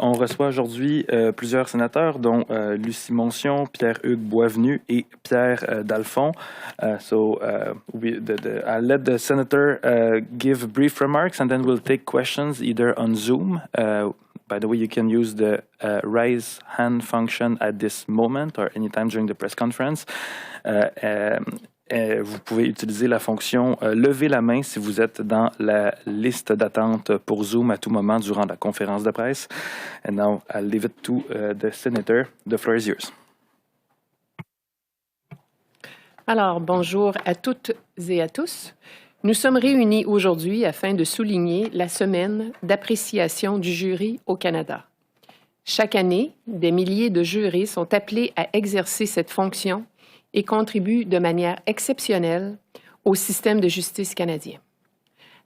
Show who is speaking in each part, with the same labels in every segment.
Speaker 1: On reçoit aujourd'hui plusieurs sénateurs, dont Lucie Moncion, Pierre-Hugues Boisvenu et Pierre Dalphond. I'll let the senator give brief remarks, and then we'll take questions either on Zoom. By the way, you can use the raise hand function at this moment or anytime during the press conference. Vous pouvez utiliser la fonction lever la main si vous êtes dans la liste d'attente pour Zoom à tout moment durant la conférence de presse. And now I'll leave it to the senator. The floor is yours.
Speaker 2: Alors, bonjour à toutes et à tous. Nous sommes réunis aujourd'hui afin de souligner la semaine d'appréciation du jury au Canada. Chaque année, des milliers de jurés sont appelés à exercer cette fonction et contribuent de manière exceptionnelle au système de justice canadien.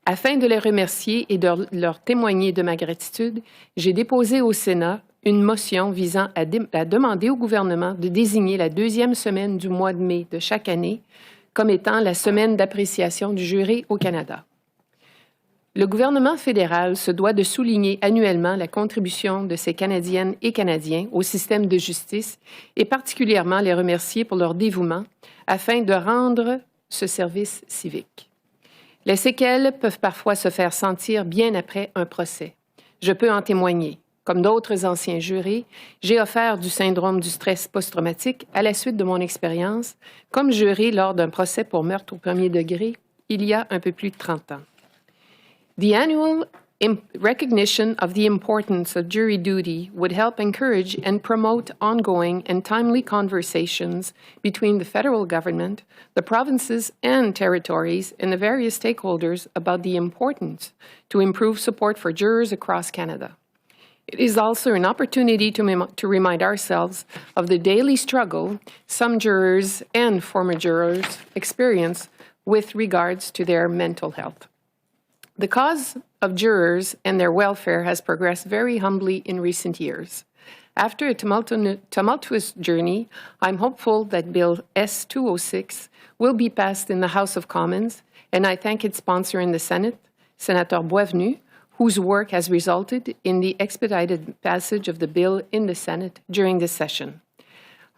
Speaker 2: Afin de les remercier et de leur témoigner de ma gratitude, j'ai déposé au Sénat une motion visant à demander au gouvernement de désigner la deuxième semaine du mois de mai de chaque année comme étant la semaine d'appréciation du juré au Canada. Le gouvernement fédéral se doit de souligner annuellement la contribution de ces Canadiennes et Canadiens au système de justice et particulièrement les remercier pour leur dévouement afin de rendre ce service civique. Les séquelles peuvent parfois se faire sentir bien après un procès. Je peux en témoigner. Comme d'autres anciens jurés, j'ai offert du syndrome du stress post-traumatique à la suite de mon expérience comme juré lors d'un procès pour meurtre au premier degré il y a un peu plus de 30 ans. The annual recognition of the importance of jury duty would help encourage and promote ongoing and timely conversations between the federal government, the provinces and territories, and the various stakeholders about the importance to improve support for jurors across Canada. It is also an opportunity to remind ourselves of the daily struggle some jurors and former jurors experience with regards to their mental health. The cause of jurors and their welfare has progressed very humbly in recent years. After a tumultuous journey, I'm hopeful that Bill S-206 will be passed in the House of Commons, and I thank its sponsor in the Senate, Senator Boisvenu, whose work has resulted in the expedited passage of the bill in the Senate during this session.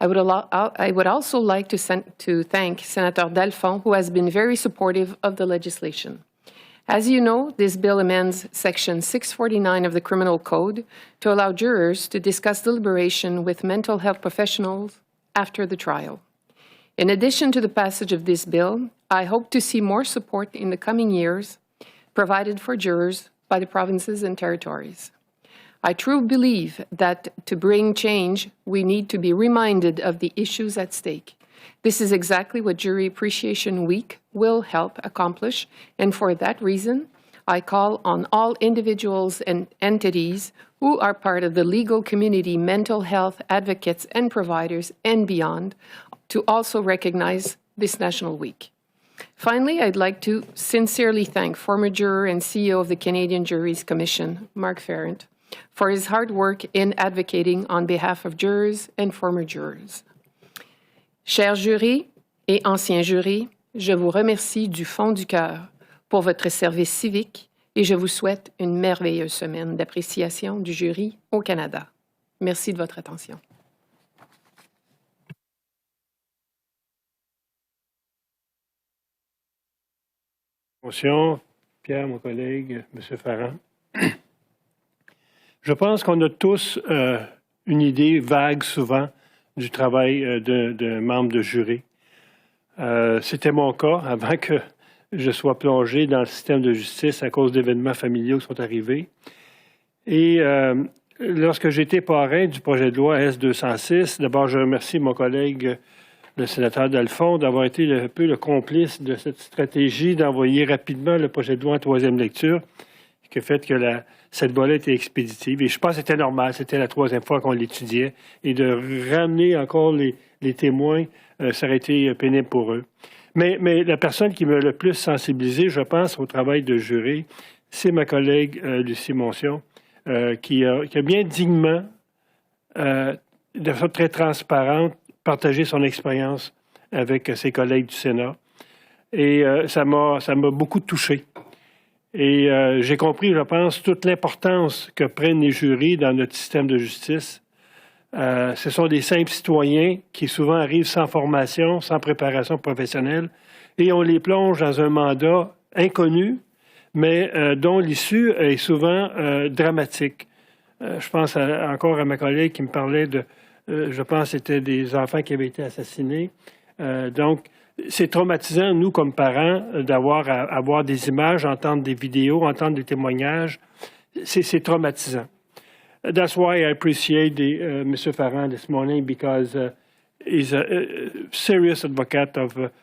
Speaker 2: I would also like to thank Senator Dalphond, who has been very supportive of the legislation. As you know, this bill amends Section 649 of the Criminal Code to allow jurors to discuss deliberation with mental health professionals after the trial. In addition to the passage of this bill, I hope to see more support in the coming years provided for jurors by the provinces and territories. I truly believe that to bring change, we need to be reminded of the issues at stake. This is exactly what Jury Appreciation Week will help accomplish, and for that reason, I call on all individuals and entities who are part of the legal community, mental health advocates and providers, and beyond, to also recognize this National Week. Finally, I'd like to sincerely thank former juror and CEO of the Canadian Juries Commission, Mark Farrant, for his hard work in advocating on behalf of jurors and former jurors. Chers jurés et anciens jurés, je vous remercie du fond du cœur pour votre service civique et je vous souhaite une merveilleuse semaine d'appréciation du jury au Canada. Merci de votre attention.
Speaker 3: Moncion, Pierre, mon collègue, M. Farrant. Je pense qu'on a tous une idée vague souvent du travail de membre de jury. C'était mon cas avant que je sois plongé dans le système de justice à cause d'événements familiaux qui sont arrivés. Et lorsque j'étais parrain du projet de loi S-206, d'abord je remercie mon collègue, le sénateur Dalphond, d'avoir été un peu le complice de cette stratégie d'envoyer rapidement le projet de loi en troisième lecture, qui a fait que cette volet était expéditive. Et je pense que c'était normal, c'était la troisième fois qu'on l'étudiait. Et de ramener encore les témoins, ça aurait été pénible pour eux. Mais la personne qui m'a le plus sensibilisé, je pense, au travail de juré, c'est ma collègue Lucie Moncion, qui a bien dignement, de façon très transparente, partagé son expérience avec ses collègues du Sénat. Et ça m'a beaucoup touché. Et j'ai compris, je pense, toute l'importance que prennent les jurys dans notre système de justice. Ce sont des simples citoyens qui souvent arrivent sans formation, sans préparation professionnelle, et on les plonge dans un mandat inconnu, mais dont l'issue est souvent dramatique. Je pense encore à ma collègue qui me parlait de, je pense, c'était des enfants qui avaient été assassinés. Donc, c'est traumatisant, nous, comme parents, d'avoir à voir des images, entendre des vidéos, entendre des témoignages. C'est traumatisant. That's why I appreciate Mr. Farrant this morning, because he's a serious advocate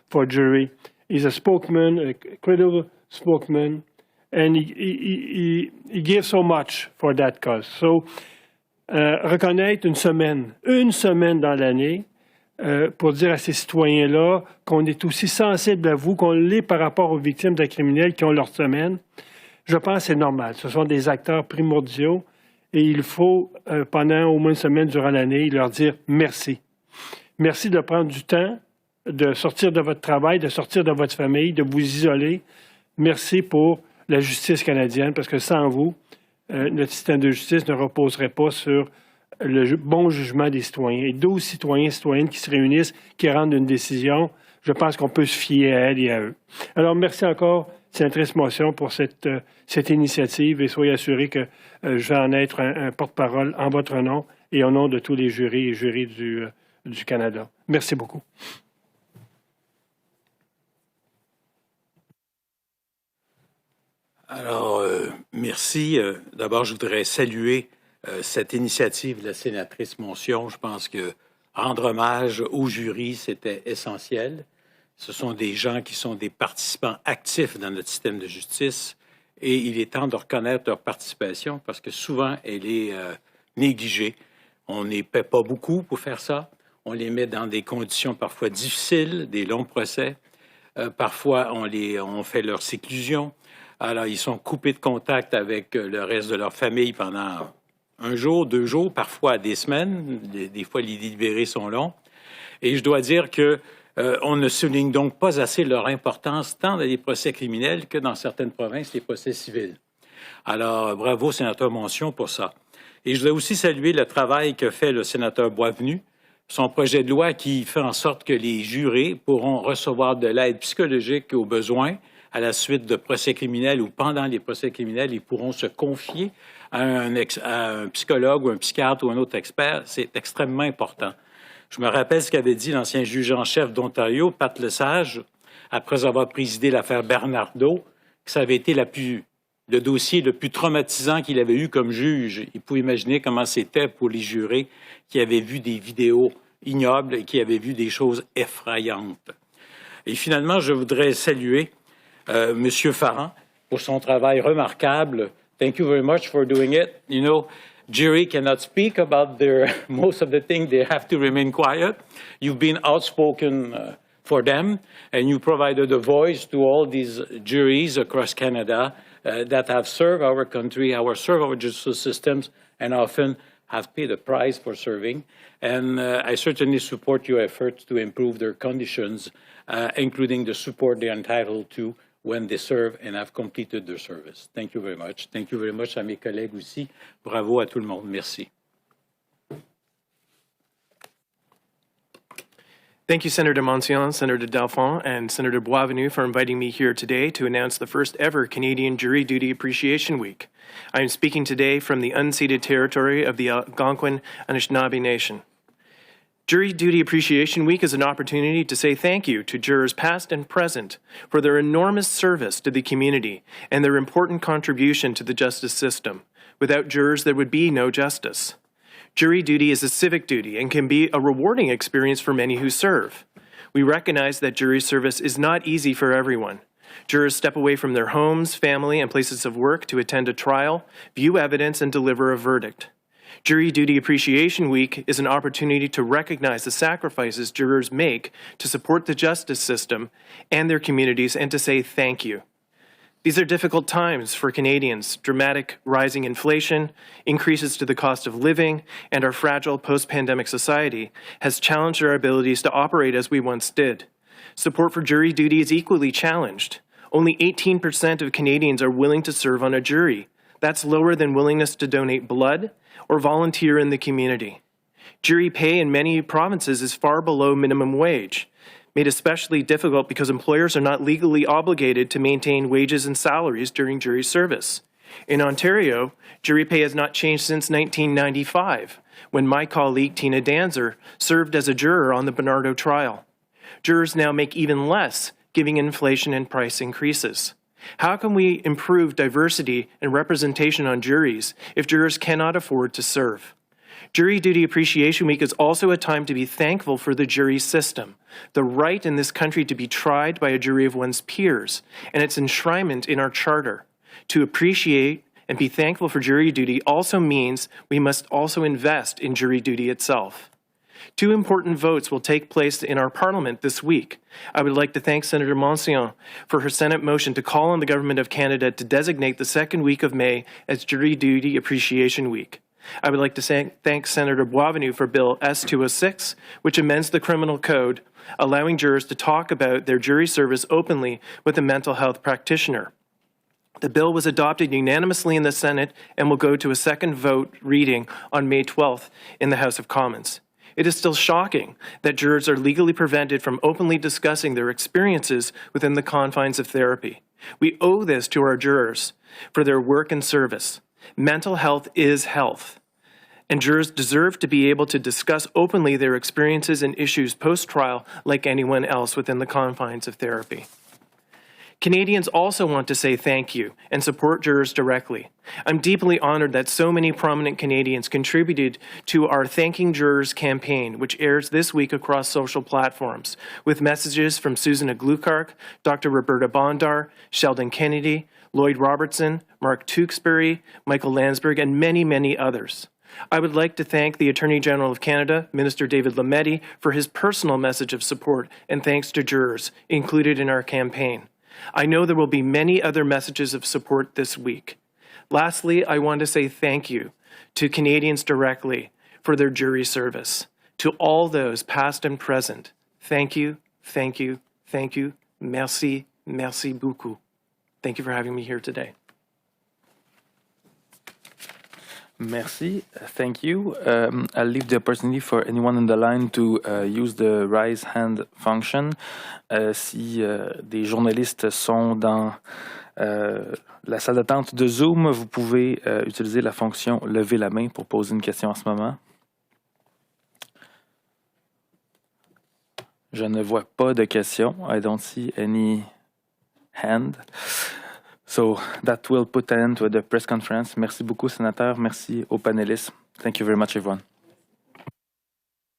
Speaker 3: for jury. He's a spokesman, a credible spokesman, and he gives so much for that cause. So, reconnaître une semaine dans l'année, pour dire à ces citoyens-là qu'on est aussi sensible à vous, qu'on l'est par rapport aux victimes de criminels qui ont leur semaine, je pense que c'est normal. Ce sont des acteurs primordiaux et il faut, pendant au moins une semaine durant l'année, leur dire merci. Merci de prendre du temps, de sortir de votre travail, de sortir de votre famille, de vous isoler. Merci pour la justice canadienne, parce que sans vous, notre système de justice ne reposerait pas sur le bon jugement des citoyens. Et 12 citoyens et citoyennes qui se réunissent, qui rendent une décision, je pense qu'on peut se fier à elles et à eux. Alors, merci encore, sénatrice Moncion, pour cette initiative et soyez assurés que je vais en être un porte-parole en votre nom et au nom de tous les jurés et jurés du Canada. Merci beaucoup.
Speaker 4: Alors, merci. D'abord, je voudrais saluer cette initiative de la sénatrice Moncion. Je pense que rendre hommage au jury, c'était essentiel. Ce sont des gens qui sont des participants actifs dans notre système de justice et il est temps de reconnaître leur participation parce que souvent, elle est négligée. On ne les paie pas beaucoup pour faire ça. On les met dans des conditions parfois difficiles, des longs procès. Parfois, on fait leur séclusion. Alors, ils sont coupés de contact avec le reste de leur famille pendant un jour, 2 jours, parfois des semaines. Des fois, les délibérés sont longs. Et je dois dire que on ne souligne donc pas assez leur importance tant dans les procès criminels que dans certaines provinces, les procès civils. Alors, bravo, sénateur Moncion, pour ça. Et je voudrais aussi saluer le travail que fait le sénateur Boisvenu, son projet de loi qui fait en sorte que les jurés pourront recevoir de l'aide psychologique au besoin à la suite de procès criminels ou pendant les procès criminels, ils pourront se confier à un psychologue ou un psychiatre ou un autre expert. C'est extrêmement important. Je me rappelle ce qu'avait dit l'ancien juge en chef d'Ontario, Pat Lesage, après avoir présidé l'affaire Bernardo, que ça avait été le dossier le plus traumatisant qu'il avait eu comme juge. Il pouvait imaginer comment c'était pour les jurés qui avaient vu des vidéos ignobles et qui avaient vu des choses effrayantes. Et finalement, je voudrais saluer M. Farrant pour son travail remarquable. Thank you very much for doing it. You know, jury cannot speak about most of the things. They have to remain quiet. You've been outspoken for them, and you provided a voice to all these juries across Canada that have served our country, served our justice systems, and often have paid a price for serving. And I certainly support your efforts to improve their conditions, including the support they're entitled to when they serve and have completed their service. Thank you very much. Thank you very much à mes collègues aussi. Bravo à tout le monde. Merci.
Speaker 5: Thank you, Senator Moncion, Senator Dalphond, and Senator Boisvenu for inviting me here today to announce the first ever Canadian Jury Duty Appreciation Week. I am speaking today from the unceded territory of the Algonquin Anishinaabe Nation. Jury Duty Appreciation Week is an opportunity to say thank you to jurors past and present for their enormous service to the community and their important contribution to the justice system. Without jurors, there would be no justice. Jury duty is a civic duty and can be a rewarding experience for many who serve. We recognize that jury service is not easy for everyone. Jurors step away from their homes, family, and places of work to attend a trial, view evidence, and deliver a verdict. Jury Duty Appreciation Week is an opportunity to recognize the sacrifices jurors make to support the justice system and their communities and to say thank you. These are difficult times for Canadians. Dramatic rising inflation, increases to the cost of living, and our fragile post-pandemic society has challenged our abilities to operate as we once did. Support for jury duty is equally challenged. Only 18% of Canadians are willing to serve on a jury. That's lower than willingness to donate blood or volunteer in the community. Jury pay in many provinces is far below minimum wage, made especially difficult because employers are not legally obligated to maintain wages and salaries during jury service. In Ontario, jury pay has not changed since 1995, when my colleague Tina Danzer served as a juror on the Bernardo trial. Jurors now make even less, giving inflation and price increases. How can we improve diversity and representation on juries if jurors cannot afford to serve? Jury Duty Appreciation Week is also a time to be thankful for the jury system, the right in this country to be tried by a jury of one's peers, and its enshrinement in our charter. To appreciate and be thankful for jury duty also means we must also invest in jury duty itself. Two important votes will take place in our Parliament this week. I would like to thank Senator Moncion for her Senate motion to call on the Government of Canada to designate the second week of May as Jury Duty Appreciation Week. I would like to thank Senator Boisvenu for Bill S-206, which amends the Criminal Code, allowing jurors to talk about their jury service openly with a mental health practitioner. The bill was adopted unanimously in the Senate and will go to a second vote reading on May 12th in the House of Commons. It is still shocking that jurors are legally prevented from openly discussing their experiences within the confines of therapy. We owe this to our jurors for their work and service. Mental health is health, and jurors deserve to be able to discuss openly their experiences and issues post-trial like anyone else within the confines of therapy. Canadians also want to say thank you and support jurors directly. I'm deeply honored that so many prominent Canadians contributed to our Thanking Jurors campaign, which airs this week across social platforms, with messages from Susan Glukark, Dr. Roberta Bondar, Sheldon Kennedy, Lloyd Robertson, Mark Tewksbury, Michael Landsberg, and many, many others. I would like to thank the Attorney General of Canada, Minister David Lametti, for his personal message of support and thanks to jurors included in our campaign. I know there will be many other messages of support this week. Lastly, I want to say thank you to Canadians directly for their jury service. To all those past and present, thank you, thank you, thank you. Merci, merci beaucoup. Thank you for having me here today.
Speaker 1: Merci, thank you. I'll leave the opportunity for anyone on the line to use the raise hand function. Si des journalistes sont dans la salle d'attente de Zoom, vous pouvez utiliser la fonction lever la main pour poser une question en ce moment. Je ne vois pas de questions. I don't see any hand. So that will put an end to the press conference. Merci beaucoup, sénateur. Merci aux panélistes. Thank you very much, everyone.